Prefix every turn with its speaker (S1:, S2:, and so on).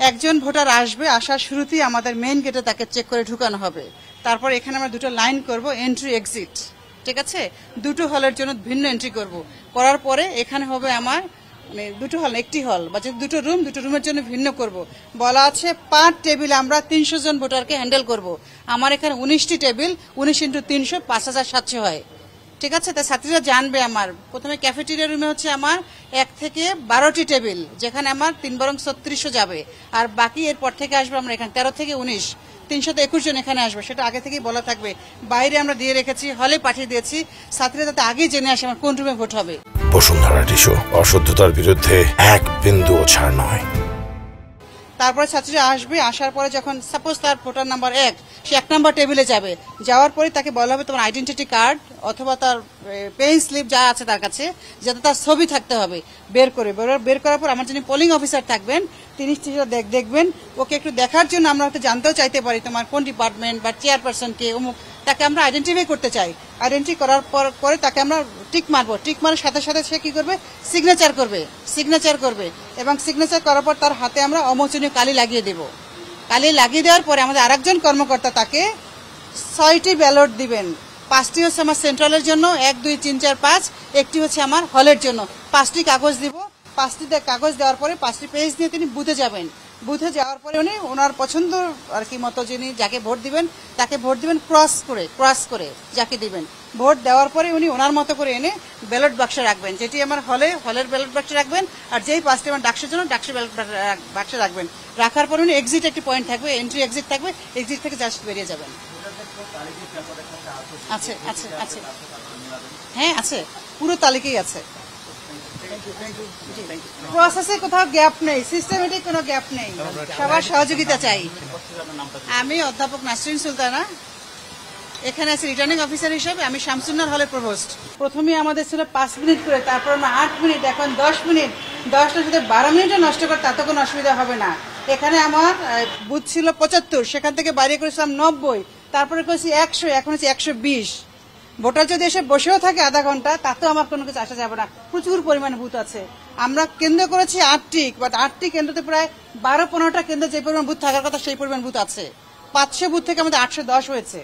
S1: একজন ভোটার আসবে, আসার শুরুতেই আমাদের মেইন গেটে তাকে চেক করে ঢুকানো হবে। তারপর এখানে আমরা দুটো লাইন করব, এন্ট্রি এক্সিট, ঠিক আছে? দুটো হলের জন্য ভিন্ন এন্ট্রি করব। করার পরে এখানে হবে আমার মানে দুটো হল, একটি হল বা দুটো রুমের জন্য ভিন্ন করব। বলা আছে পার টেবিল আমরা 300 জন ভোটারকে হ্যান্ডেল করব। আমার এখানে 19টি টেবিল, 19 × 300 5700 হয়, ঠিক আছে? তা ছাত্রীরা জানবে আমার প্রথমে ক্যাফেটেরিয়া রুমে হচ্ছে আমার 1 থেকে 12টি টেবিল, যেখানে আমার 3 বরং 3600 যাবে। আর বাকি এরপর থেকে আসবে আমরা এখানে 13 থেকে 19, 321 জন এখানে আসবে। সেটা আগে থেকেই বলা থাকবে। বাইরে আমরা দিয়ে রেখেছি, হলে পাঠিয়ে দিয়েছি, ছাত্রীরা যাতে আগেই জেনে আসে আমার কোন রুমে ভোট হবে।
S2: বসুন্ধরা টিস্যু, অশুদ্ধতার বিরুদ্ধে এক বিন্দুও ছাড় নয়।
S1: তারপরে ছাত্রীরা আসবে, আসার পরে যখন সাপোজ তার ভোটার নাম্বার 1, সে 1 নম্বর টেবিলে যাবে। যাওয়ার পরে তাকে বলা হবে তোমার আইডেন্টিটি কার্ড অথবা তার পেইং স্লিপ যা আছে তার কাছে, যাতে তার ছবি থাকতে হবে, বের করার পর আমার যিনি পোলিং অফিসার থাকবেন তিনি দেখবেন। ওকে একটু দেখার জন্য আমরা হয়তো জানতেও চাইতে পারি তোমার কোন ডিপার্টমেন্ট বা চেয়ারপারসন কে, অমুক, তাকে আমরা আইডেন্টিফাই করতে চাই। আইডেন্টি করার পরে তাকে আমরা টিক মারবো। টিক মারার সাথে সাথে সে কি করবে, সিগনেচার করবে এবং সিগনেচার করার পর তার হাতে আমরা অমোচনীয় কালি লাগিয়ে দেব। কালি লাগিয়ে দেওয়ার পরে আমাদের আরেকজন কর্মকর্তা তাকে 6টি ব্যালট দিবেন। 5টি হচ্ছে আমার সেন্ট্রালের জন্য, 1 2 3 4 5, একটি হচ্ছে আমার হলের জন্য। 5টি কাগজ দিব। 5টি কাগজ দেওয়ার পরে 5টি পেজ নিয়ে তিনি বুথে যাবেন। বুথে যাওয়ার পরে উনি ওনার পছন্দ আর কি মতো যিনি যাকে ভোট দিবেন তাকে ভোট দিবেন, ক্রস করে যাকে দিবেন। ভোট দেওয়ার পরে উনি ওনার মতো করে এনে ব্যালট বাক্সে রাখবেন, যেটি আমার হলের ব্যালট বাক্সে রাখবেন। আর যেই 5টি আমার ডাকসের জন্য ডাকসের ব্যালট বাক্সে রাখবেন। রাখার পর উনি এক্সিট একটি পয়েন্ট থাকবে, এন্ট্রি এক্সিট থাকবে, এক্সিট থেকে জাস্ট বেরিয়ে যাবেন। আছে আছে আছে, হ্যাঁ আছে, পুরো তালিকাই আছে। প্রসেসে কোথাও গ্যাপ নেই, সিস্টেমেটিক কোনো গ্যাপ নেই, সবার সহযোগিতা চাই। আমি অধ্যাপক নাসরিন সুলতানা, এখানে আছি রিটার্নিং অফিসার হিসেবে। আমি শামসুন্নাহর হলের প্রভোস্ট। প্রথমে আমাদের ছিল 5 মিনিট করে, তারপর আমরা 8 মিনিট, এখন 10 মিনিট। 10টা যদি 12 মিনিটও নষ্ট করে তাতে কোনো অসুবিধা হবে না। এখানে আমার বুথ ছিল 75, সেখান থেকে বাইরে করেছিলাম 90, তারপরে করেছি 100, এখন হচ্ছে 120। ভোটার যদি এসে বসেও থাকে আধা ঘন্টা তাতেও আমার কোনো কিছু আসা যাবে না, প্রচুর পরিমাণে বুথ আছে। আমরা কেন্দ্র করেছি 8টি, বাট 8টি কেন্দ্রতে প্রায় 12-15টা কেন্দ্র যে পরিমাণ বুথ থাকার কথা সেই পরিমাণ বুথ আছে। 500 বুথ থেকে আমাদের 810 হয়েছে।